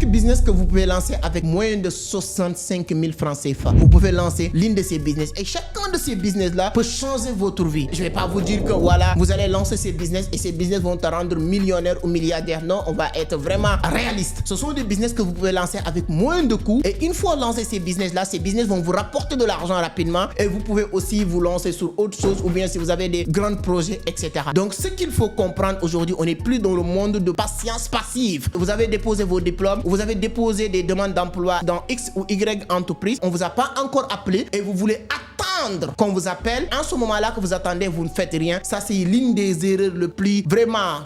business que vous pouvez lancer avec moins de 65 000 francs CFA. Vous pouvez lancer l'une de ces business et chacun de ces business-là peut changer votre vie. Je ne vais pas vous dire que voilà, vous allez lancer ces business et ces business vont te rendre millionnaire ou milliardaire. Non, on va être vraiment réaliste. Ce sont des business que vous pouvez lancer avec moins de coûts et une fois lancé ces business-là, ces business vont vous rapporter de l'argent rapidement et vous pouvez aussi vous lancer sur autre chose ou bien si vous avez des grands projets, etc. Donc, ce qu'il faut comprendre aujourd'hui, on n'est plus dans le monde de patience passive. Vous avez déposé vos diplômes, vous avez déposé des demandes d'emploi dans X ou Y entreprise, on ne vous a pas encore appelé et vous voulez attendre qu'on vous appelle. En ce moment-là que vous attendez, vous ne faites rien. Ça, c'est l'une des erreurs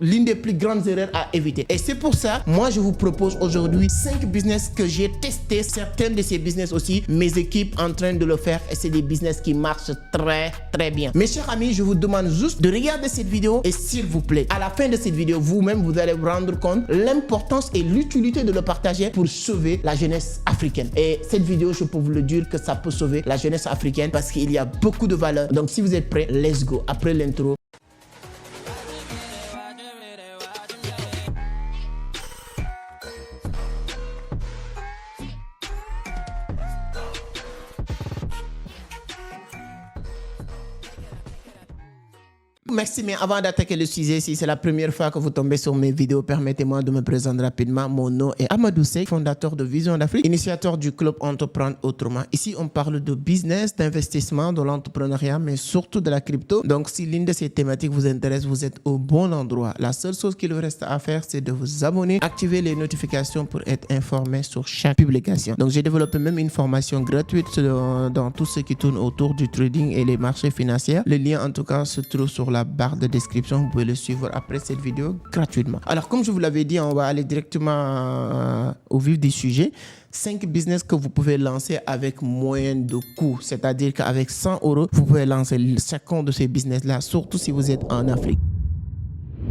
l'une des plus grandes erreurs à éviter. Et c'est pour ça, moi, je vous propose aujourd'hui 5 business que j'ai testé. Certains de ces business aussi, mes équipes en train de le faire et c'est des business qui marchent très, très bien. Mes chers amis, je vous demande juste de regarder cette vidéo et s'il vous plaît, à la fin de cette vidéo, vous-même, vous allez vous rendre compte l'importance et l'utilité de le partager pour sauver la jeunesse africaine. Et cette vidéo, je peux vous le dire que ça peut sauver la jeunesse africaine parce qu'il y a beaucoup de valeur. Donc, si vous êtes prêts, let's go. Après l'intro. Merci, mais avant d'attaquer le sujet, si c'est la première fois que vous tombez sur mes vidéos, permettez-moi de me présenter rapidement. Mon nom est Amadou Seck, fondateur de Vision d'Afrique, initiateur du club Entreprendre Autrement. Ici, on parle de business, d'investissement, de l'entrepreneuriat, mais surtout de la crypto. Donc, si l'une de ces thématiques vous intéresse, vous êtes au bon endroit. La seule chose qu'il vous reste à faire, c'est de vous abonner, activer les notifications pour être informé sur chaque publication. Donc, j'ai développé même une formation gratuite dans tout ce qui tourne autour du trading et les marchés financiers. Le lien, en tout cas, se trouve sur la barre de description. Vous pouvez le suivre après cette vidéo gratuitement. Alors, comme je vous l'avais dit, on va aller directement au vif du sujet. 5 business que vous pouvez lancer avec moins de coûts. C'est-à-dire qu'avec 100 €, vous pouvez lancer chacun de ces business-là, surtout si vous êtes en Afrique.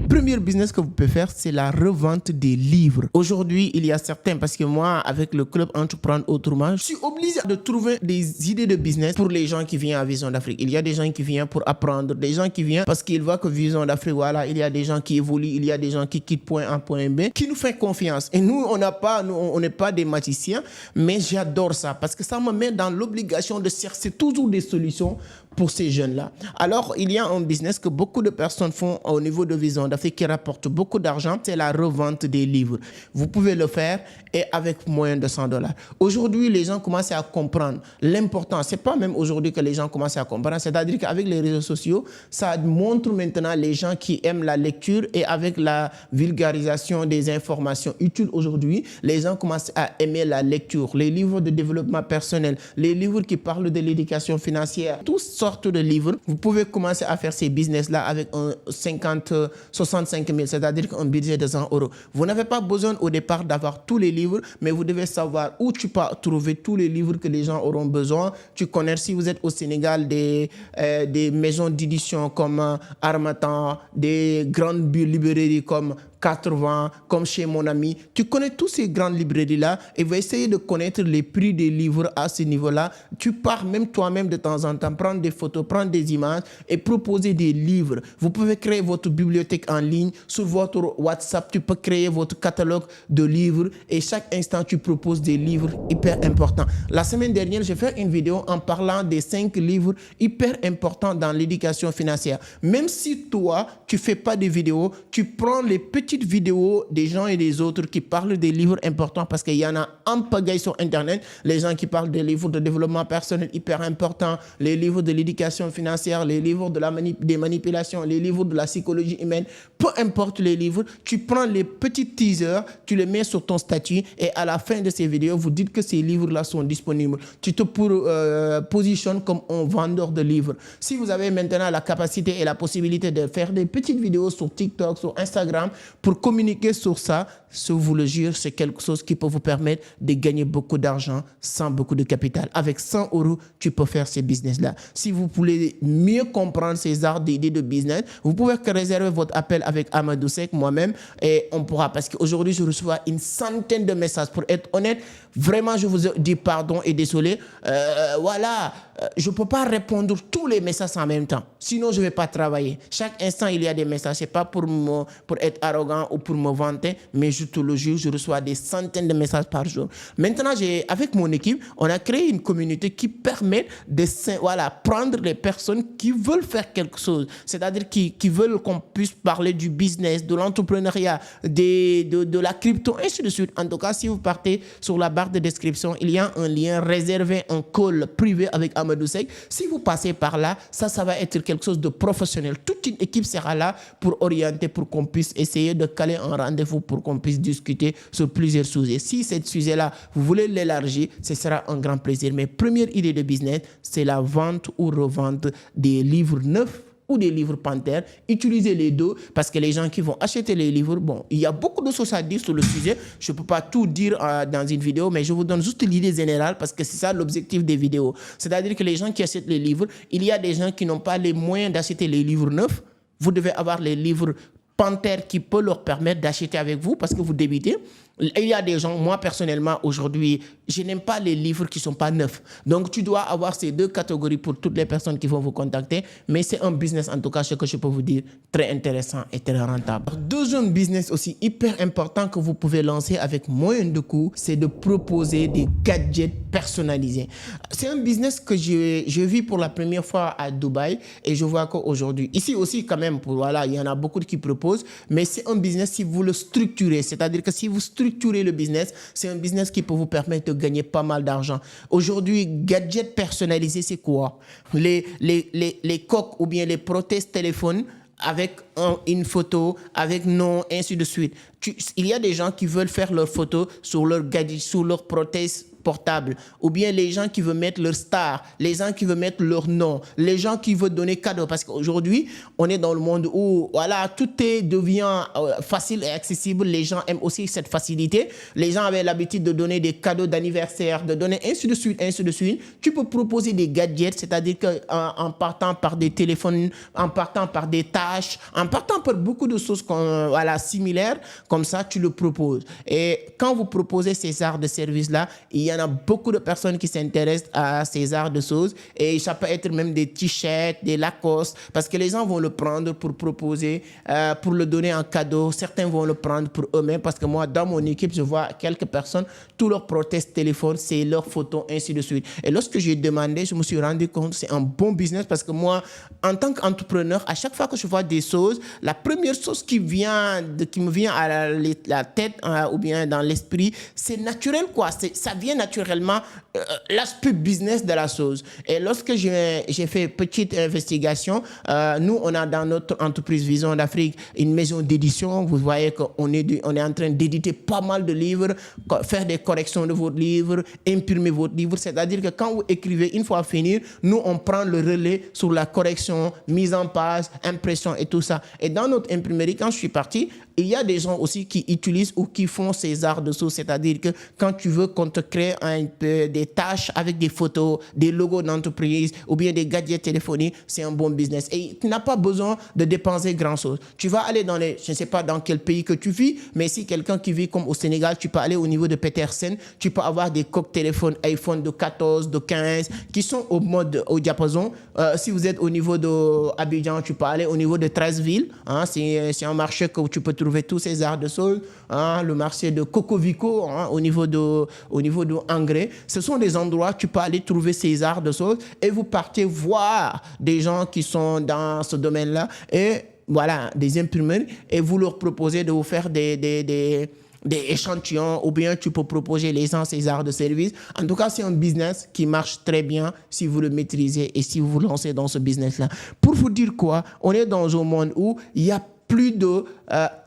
Premier business que vous pouvez faire, c'est la revente des livres. Aujourd'hui, il y a certains, parce que moi, avec le club Entreprendre Autrement, je suis obligé de trouver des idées de business pour les gens qui viennent à Vision d'Afrique. Il y a des gens qui viennent pour apprendre, des gens qui viennent parce qu'ils voient que Vision d'Afrique, voilà, il y a des gens qui évoluent, il y a des gens qui quittent point A, point B, qui nous font confiance. Et nous, on n'est pas des magiciens, mais j'adore ça parce que ça me met dans l'obligation de chercher toujours des solutions pour ces jeunes-là. Alors, il y a un business que beaucoup de personnes font au niveau de Vision d'Afrique qui rapporte beaucoup d'argent, c'est la revente des livres. Vous pouvez le faire et avec moins de 100 $. Aujourd'hui, les gens commencent à comprendre l'importance. C'est pas même aujourd'hui que les gens commencent à comprendre, c'est-à-dire qu'avec les réseaux sociaux, ça montre maintenant les gens qui aiment la lecture et avec la vulgarisation des informations utiles aujourd'hui, les gens commencent à aimer la lecture, les livres de développement personnel, les livres qui parlent de l'éducation financière, toutes sortes de livres. Vous pouvez commencer à faire ces business-là avec un 65 000, c'est-à-dire un budget de 100 €. Vous n'avez pas besoin au départ d'avoir tous les livres, mais vous devez savoir où tu peux trouver tous les livres que les gens auront besoin. Tu connais, si vous êtes au Sénégal, des maisons d'édition comme Harmattan, des grandes librairies comme 80, comme chez mon ami. Tu connais tous ces grandes librairies-là et vous essayez de connaître les prix des livres à ce niveau-là. Tu pars même toi-même de temps en temps, prendre des photos, prendre des images et proposer des livres. Vous pouvez créer votre bibliothèque en ligne. Sur votre WhatsApp, tu peux créer votre catalogue de livres et chaque instant, tu proposes des livres hyper importants. La semaine dernière, j'ai fait une vidéo en parlant des 5 livres hyper importants dans l'éducation financière. Même si toi, tu ne fais pas de vidéos, tu prends les petites vidéos des gens et des autres qui parlent des livres importants parce qu'il y en a un pagaille sur Internet. Les gens qui parlent des livres de développement personnel hyper importants, les livres de l'éducation financière, les livres de des manipulations, les livres de la psychologie humaine. Peu importe les livres, tu prends les petits teasers, tu les mets sur ton statut et à la fin de ces vidéos, vous dites que ces livres-là sont disponibles. Tu te positionnes comme un vendeur de livres. Si vous avez maintenant la capacité et la possibilité de faire des petites vidéos sur TikTok, sur Instagram, pour communiquer sur ça, je vous le jure, c'est quelque chose qui peut vous permettre de gagner beaucoup d'argent sans beaucoup de capital. Avec 100 €, tu peux faire ces business-là. Si vous voulez mieux comprendre ces arts d'idées de business, vous pouvez réserver votre appel avec Amadou Seck, moi-même, et on pourra, parce qu'aujourd'hui, je reçois une centaine de messages. Pour être honnête, vraiment, je vous dis pardon et désolé. Voilà, je ne peux pas répondre tous les messages en même temps. Sinon, je ne vais pas travailler. Chaque instant, il y a des messages. Ce n'est pas pour être arrogant ou pour me vanter, mais je te le jure, je reçois des centaines de messages par jour. Maintenant, avec mon équipe, on a créé une communauté qui permet de prendre les personnes qui veulent faire quelque chose, c'est-à-dire qui veulent qu'on puisse parler du business, de l'entrepreneuriat, de la crypto, et ainsi de suite. En tout cas, si vous partez sur la barre de description, il y a un lien réservé, un call privé avec Amadou Seck. Si vous passez par là, ça va être quelque chose de professionnel. Toute une équipe sera là pour orienter, pour qu'on puisse essayer de caler un rendez-vous, pour qu'on puisse discuter sur plusieurs sujets. Si ce sujet-là, vous voulez l'élargir, ce sera un grand plaisir. Mais première idée de business, c'est la vente ou revente des livres neufs ou des livres Panther. Utilisez les deux parce que les gens qui vont acheter les livres, bon, il y a beaucoup de choses à dire sur le sujet. Je ne peux pas tout dire dans une vidéo, mais je vous donne juste l'idée générale parce que c'est ça l'objectif des vidéos. C'est-à-dire que les gens qui achètent les livres, il y a des gens qui n'ont pas les moyens d'acheter les livres neufs. Vous devez avoir les livres Panther qui peut leur permettre d'acheter avec vous parce que vous débutez. Il y a des gens, moi personnellement, aujourd'hui, je n'aime pas les livres qui ne sont pas neufs. Donc, tu dois avoir ces deux catégories pour toutes les personnes qui vont vous contacter. Mais c'est un business, en tout cas, ce que je peux vous dire, très intéressant et très rentable. Deuxième business aussi hyper important que vous pouvez lancer avec moyen de coût, c'est de proposer des gadgets personnalisés. C'est un business que je vis pour la première fois à Dubaï et je vois qu'aujourd'hui, ici aussi quand même, il y en a beaucoup qui proposent, mais c'est un business si vous le structurez, c'est-à-dire que si vous structurez le business, c'est un business qui peut vous permettre de gagner pas mal d'argent. Aujourd'hui, gadgets personnalisés, c'est quoi? Les coques ou bien les prothèses téléphones avec une photo, avec nom, ainsi de suite. Il y a des gens qui veulent faire leurs photos sur leur gadget, sur leur prothèse portable, ou bien les gens qui veulent mettre leur star, les gens qui veulent mettre leur nom, les gens qui veulent donner cadeau, parce qu'aujourd'hui, on est dans le monde où tout devient facile et accessible. Les gens aiment aussi cette facilité. Les gens avaient l'habitude de donner des cadeaux d'anniversaire, de donner ainsi de suite, ainsi de suite. Tu peux proposer des gadgets, c'est-à-dire qu'en partant par des téléphones, en partant par des tâches, en partant par beaucoup de choses similaires, comme ça, tu le proposes. Et quand vous proposez ces genres de services-là, il y en a beaucoup de personnes qui s'intéressent à ces genres de choses et ça peut être même des t-shirts, des Lacoste, parce que les gens vont le prendre pour proposer, pour le donner en cadeau. Certains vont le prendre pour eux-mêmes parce que moi, dans mon équipe, je vois quelques personnes, tous leurs prothèses téléphone, c'est leurs photos, ainsi de suite. Et lorsque j'ai demandé, je me suis rendu compte que c'est un bon business parce que moi, en tant qu'entrepreneur, à chaque fois que je vois des choses, la première chose qui me vient à la tête ou bien dans l'esprit, c'est naturel, quoi. Ça vient naturellement l'aspect business de la chose. Et lorsque j'ai fait petite investigation, nous, on a dans notre entreprise Vision d'Afrique une maison d'édition. Vous voyez qu'on est en train d'éditer pas mal de livres, faire des corrections de votre livre, imprimer votre livre. C'est-à-dire que quand vous écrivez, une fois fini, nous, on prend le relais sur la correction, mise en page, impression et tout ça. Et dans notre imprimerie, quand je suis parti, il y a des gens aussi qui utilisent ou qui font ces arts de choses. C'est-à-dire que quand tu veux qu'on te crée des tâches avec des photos, des logos d'entreprise ou bien des gadgets téléphoniques, c'est un bon business. Et tu n'as pas besoin de dépenser grand-chose. Tu vas aller je ne sais pas dans quel pays que tu vis, mais si quelqu'un qui vit comme au Sénégal, tu peux aller au niveau de Petersen, tu peux avoir des coques téléphones iPhone de 14, de 15, qui sont au diapason. Si vous êtes au niveau d'Abidjan, tu peux aller au niveau de Treichville. C'est un marché que tu peux trouver tous ces arts de choses. Le marché de Cocovico, au niveau de Angré. Ce sont des endroits où tu peux aller trouver ces arts de choses et vous partez voir des gens qui sont dans ce domaine-là et voilà, des imprimeurs, et vous leur proposez de vous faire des échantillons, ou bien tu peux proposer les gens ces arts de service. En tout cas, c'est un business qui marche très bien si vous le maîtrisez et si vous vous lancez dans ce business-là. Pour vous dire quoi, on est dans un monde où il y a plus de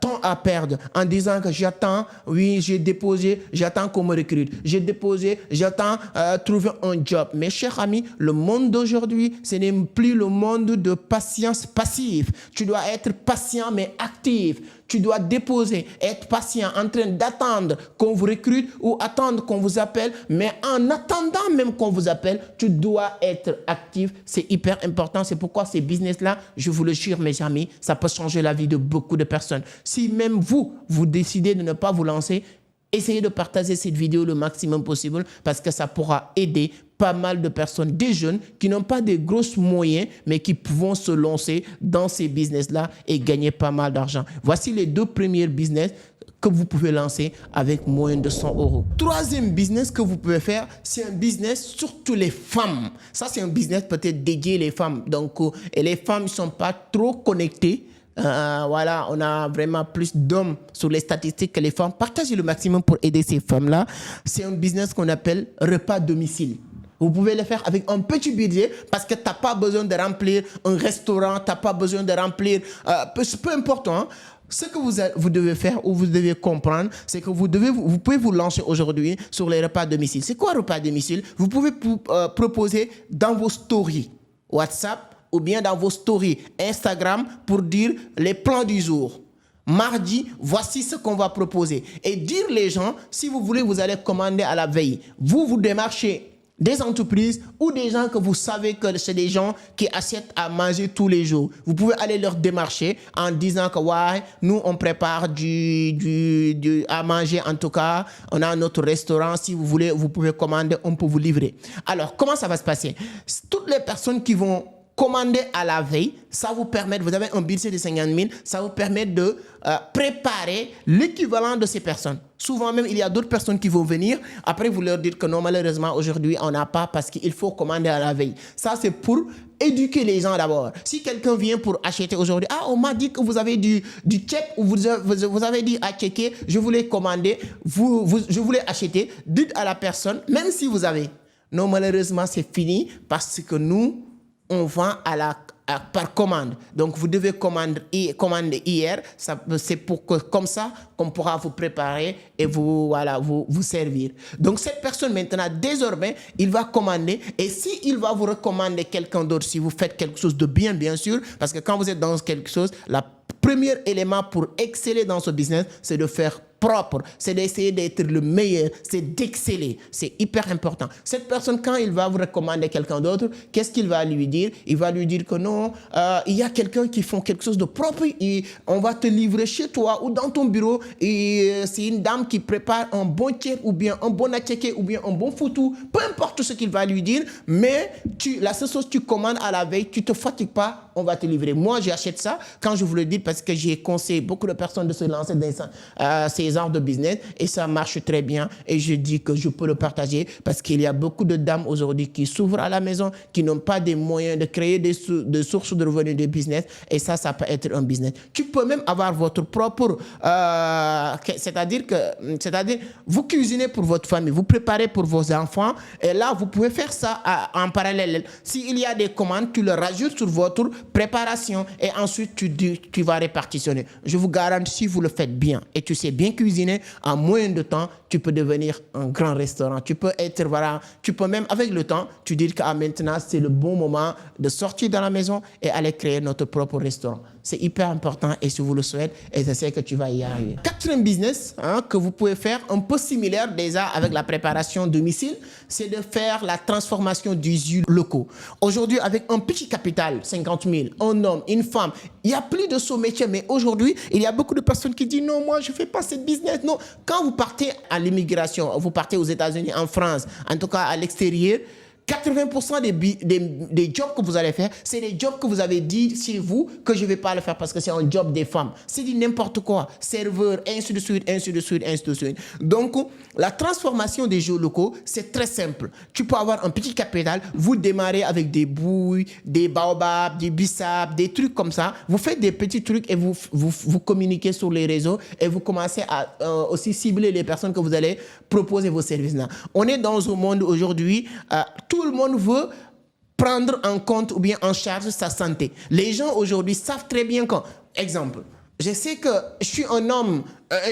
temps à perdre en disant que j'attends, oui, j'ai déposé, j'attends qu'on me recrute. J'ai déposé, j'attends trouver un job. Mes chers amis, le monde d'aujourd'hui, ce n'est plus le monde de patience passive. Tu dois être patient mais actif. Tu dois déposer, être patient, en train d'attendre qu'on vous recrute ou attendre qu'on vous appelle. Mais en attendant même qu'on vous appelle, tu dois être actif. C'est hyper important. C'est pourquoi ces business-là, je vous le jure, mes amis, ça peut changer la vie de beaucoup de personnes. Si même vous décidez de ne pas vous lancer, essayez de partager cette vidéo le maximum possible parce que ça pourra aider pas mal de personnes, des jeunes qui n'ont pas de gros moyens, mais qui vont se lancer dans ces business-là et gagner pas mal d'argent. Voici les 2 premiers business que vous pouvez lancer avec moins de 100 euros. Troisième business que vous pouvez faire, c'est un business surtout les femmes. Ça, c'est un business peut-être dédié les femmes. Donc, et les femmes ne sont pas trop connectées. Voilà, on a vraiment plus d'hommes sur les statistiques que les femmes. Partagez le maximum pour aider ces femmes-là. C'est un business qu'on appelle repas à domicile. Vous pouvez le faire avec un petit budget parce que tu n'as pas besoin de remplir un restaurant, tu n'as pas besoin de remplir, peu importe. Hein. Ce que vous devez faire ou vous devez comprendre, c'est que vous pouvez vous lancer aujourd'hui sur les repas à domicile. C'est quoi repas à domicile? Vous pouvez proposer dans vos stories WhatsApp ou bien dans vos stories Instagram pour dire les plans du jour. Mardi, voici ce qu'on va proposer. Et dire les gens, si vous voulez, vous allez commander à la veille. Vous démarchez des entreprises ou des gens que vous savez que c'est des gens qui achètent à manger tous les jours. Vous pouvez aller leur démarcher en disant que ouais, nous on prépare à manger en tout cas. On a notre restaurant. Si vous voulez, vous pouvez commander, on peut vous livrer. Alors, comment ça va se passer? Toutes les personnes qui vont commander à la veille, ça vous permet, vous avez un budget de 50 000, ça vous permet de préparer l'équivalent de ces personnes. Souvent même, il y a d'autres personnes qui vont venir. Après, vous leur dites que non, malheureusement, aujourd'hui, on n'a pas parce qu'il faut commander à la veille. Ça, c'est pour éduquer les gens d'abord. Si quelqu'un vient pour acheter aujourd'hui, ah, on m'a dit que vous avez du check ou vous avez dit à checker, je voulais commander, je voulais acheter. Dites à la personne, même si vous avez, non, malheureusement, c'est fini parce que nous, on vend par commande. Donc, vous devez commander hier. C'est pour que, comme ça, qu'on pourra vous préparer et vous servir. Donc, cette personne, maintenant, désormais, il va commander. Et s'il va vous recommander quelqu'un d'autre, si vous faites quelque chose de bien, bien sûr, parce que quand vous êtes dans quelque chose, le premier élément pour exceller dans ce business, c'est de faire propre, c'est d'essayer d'être le meilleur, c'est d'exceller. C'est hyper important. Cette personne, quand il va vous recommander quelqu'un d'autre, qu'est-ce qu'il va lui dire? Il va lui dire que non, il y a quelqu'un qui fait quelque chose de propre, et on va te livrer chez toi ou dans ton bureau, et c'est une dame qui prépare un bon tchèque ou bien un bon attiéké ou bien un bon foutou, peu importe ce qu'il va lui dire, mais la seule chose, tu commandes à la veille, tu ne te fatigues pas, on va te livrer. Moi, j'achète ça quand je vous le dis parce que j'ai conseillé beaucoup de personnes de se lancer dans ces genres de business et ça marche très bien et je dis que je peux le partager parce qu'il y a beaucoup de dames aujourd'hui qui s'ouvrent à la maison, qui n'ont pas des moyens de créer des sources de revenus de business et ça peut être un business. Tu peux même avoir votre propre, c'est-à-dire vous cuisinez pour votre famille, vous préparez pour vos enfants et là, vous pouvez faire ça en parallèle. S'il y a des commandes, tu le rajoutes sur votre préparation et ensuite tu vas répartitionner. Je vous garantis, si vous le faites bien et tu sais bien cuisiner, en moins de temps, tu peux devenir un grand restaurant. Tu peux même avec le temps, tu dis que maintenant, c'est le bon moment de sortir de la maison et aller créer notre propre restaurant. C'est hyper important et si vous le souhaitez, et je sais que tu vas y arriver. Quatrième business que vous pouvez faire, un peu similaire déjà avec la préparation domicile, c'est de faire la transformation d'usines locaux. Aujourd'hui, avec un petit capital, 50 000, un homme, une femme, il n'y a plus de ce métier, mais aujourd'hui, il y a beaucoup de personnes qui disent non, moi, je ne fais pas ce business. Non, quand vous partez à l'immigration, vous partez aux États-Unis, en France, en tout cas à l'extérieur, 80% des jobs que vous allez faire, c'est des jobs que vous avez dit chez vous que je ne vais pas le faire parce que c'est un job des femmes. C'est dit n'importe quoi. Serveur, ainsi de suite, ainsi de suite, ainsi de suite. Donc, la transformation des jeux locaux, c'est très simple. Tu peux avoir un petit capital, vous démarrez avec des bouilles, des baobabs, des bissap, des trucs comme ça. Vous faites des petits trucs et vous communiquez sur les réseaux et vous commencez à aussi cibler les personnes que vous allez proposer vos services là. On est dans un monde aujourd'hui, tout le monde veut prendre en compte ou bien en charge sa santé. Les gens aujourd'hui savent très bien quand, exemple, je sais que je suis un homme,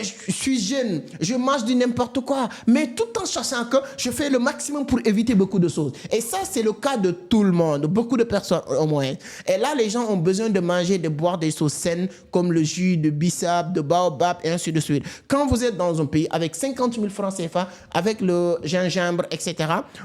je suis jeune, je mange du n'importe quoi, mais tout en sachant que je fais le maximum pour éviter beaucoup de choses. Et ça, c'est le cas de tout le monde, beaucoup de personnes au moins. Et là, les gens ont besoin de manger, de boire des choses saines, comme le jus de bissap, de baobab, et ainsi de suite. Quand vous êtes dans un pays avec 50 000 francs CFA, avec le gingembre, etc.,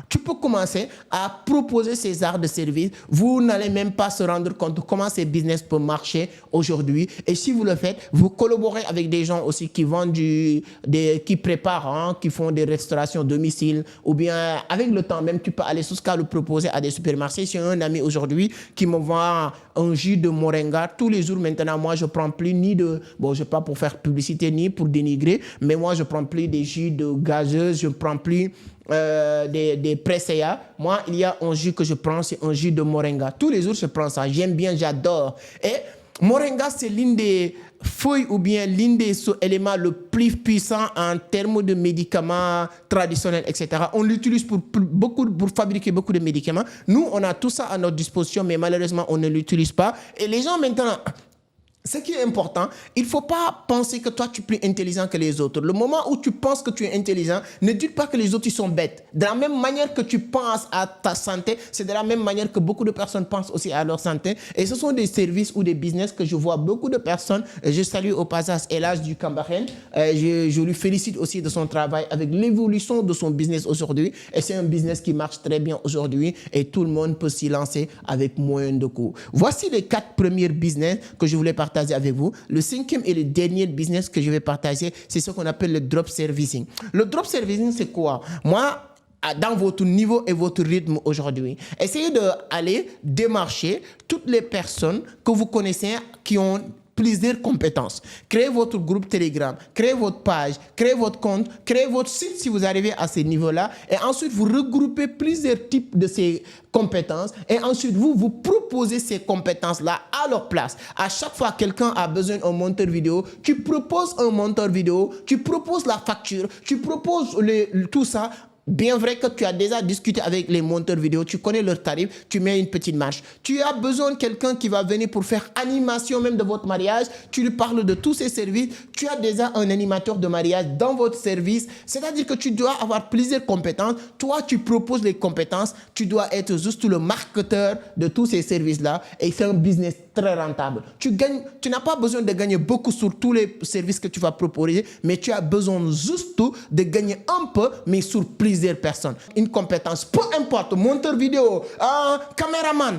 tu peux commencer à proposer ces arts de service. Vous n'allez même pas se rendre compte de comment ces business peuvent marcher aujourd'hui. Et si vous le faites, vous collaborez avec des gens aussi aussi qui vendent qui préparent, hein, qui font des restaurations domicile, ou bien avec le temps même, tu peux aller jusqu'à le proposer à des supermarchés. J'ai un ami aujourd'hui qui me vend un jus de moringa tous les jours. Maintenant, moi, je prends plus ni de, bon, je ne sais pas pour faire publicité ni pour dénigrer, mais moi, je prends plus des jus de gazeuse, je ne prends plus des presséas. Moi, il y a un jus que je prends, c'est un jus de moringa. Tous les jours, je prends ça. J'aime bien, j'adore. Et moringa, c'est l'une des feuilles ou bien l'un des éléments le plus puissant en termes de médicaments traditionnels, etc. On l'utilise pour fabriquer beaucoup de médicaments. Nous, on a tout ça à notre disposition, mais malheureusement, on ne l'utilise pas. Et les gens maintenant... Ce qui est important, il ne faut pas penser que toi, tu es plus intelligent que les autres. Le moment où tu penses que tu es intelligent, ne dis pas que les autres, ils sont bêtes. De la même manière que tu penses à ta santé, c'est de la même manière que beaucoup de personnes pensent aussi à leur santé. Et ce sont des services ou des business que je vois beaucoup de personnes. Je salue au passage Elage du Cambaren. Je lui félicite aussi de son travail avec l'évolution de son business aujourd'hui. Et c'est un business qui marche très bien aujourd'hui et tout le monde peut s'y lancer avec moins de coûts. Voici les 4 premiers business que je voulais partager avec vous. Le 5e et le dernier business que je vais partager, c'est ce qu'on appelle le drop servicing. Le drop servicing, c'est quoi? Moi, dans votre niveau et votre rythme aujourd'hui, essayez d'aller démarcher toutes les personnes que vous connaissez qui ont plusieurs compétences. Créez votre groupe Telegram, créez votre page, créez votre compte, créez votre site si vous arrivez à ce niveau-là. Et ensuite, vous regroupez plusieurs types de ces compétences. Et ensuite, vous proposez ces compétences-là à leur place. À chaque fois que quelqu'un a besoin d'un monteur vidéo, tu proposes un monteur vidéo, tu proposes la facture, tu proposes tout ça. Bien vrai que tu as déjà discuté avec les monteurs vidéo, tu connais leurs tarifs, tu mets une petite marge. Tu as besoin de quelqu'un qui va venir pour faire animation même de votre mariage, tu lui parles de tous ces services, tu as déjà un animateur de mariage dans votre service, c'est-à-dire que tu dois avoir plusieurs compétences. Toi, tu proposes les compétences, tu dois être juste le marketeur de tous ces services-là et c'est un business très rentable. Tu n'as pas besoin de gagner beaucoup sur tous les services que tu vas proposer, mais tu as besoin juste de gagner un peu, mais sur plusieurs personnes. Une compétence, peu importe, monteur vidéo, caméraman,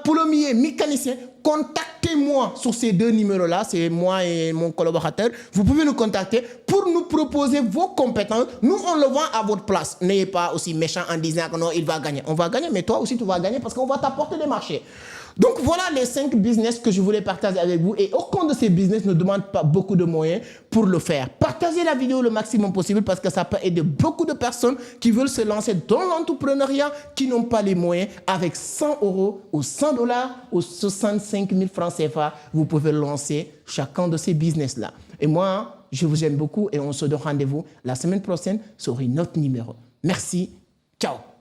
plombier, mécanicien, contactez-moi sur ces 2 numéros-là, c'est moi et mon collaborateur. Vous pouvez nous contacter pour nous proposer vos compétences. Nous, on le vend à votre place. N'ayez pas aussi méchant en disant que non, il va gagner. On va gagner, mais toi aussi, tu vas gagner parce qu'on va t'apporter des marchés. Donc, voilà les 5 business que je voulais partager avec vous. Et aucun de ces business ne demande pas beaucoup de moyens pour le faire. Partagez la vidéo le maximum possible parce que ça peut aider beaucoup de personnes qui veulent se lancer dans l'entrepreneuriat, qui n'ont pas les moyens. Avec 100 € ou 100 $ ou 65 000 francs CFA, vous pouvez lancer chacun de ces business-là. Et moi, je vous aime beaucoup et on se donne rendez-vous la semaine prochaine sur un autre numéro. Merci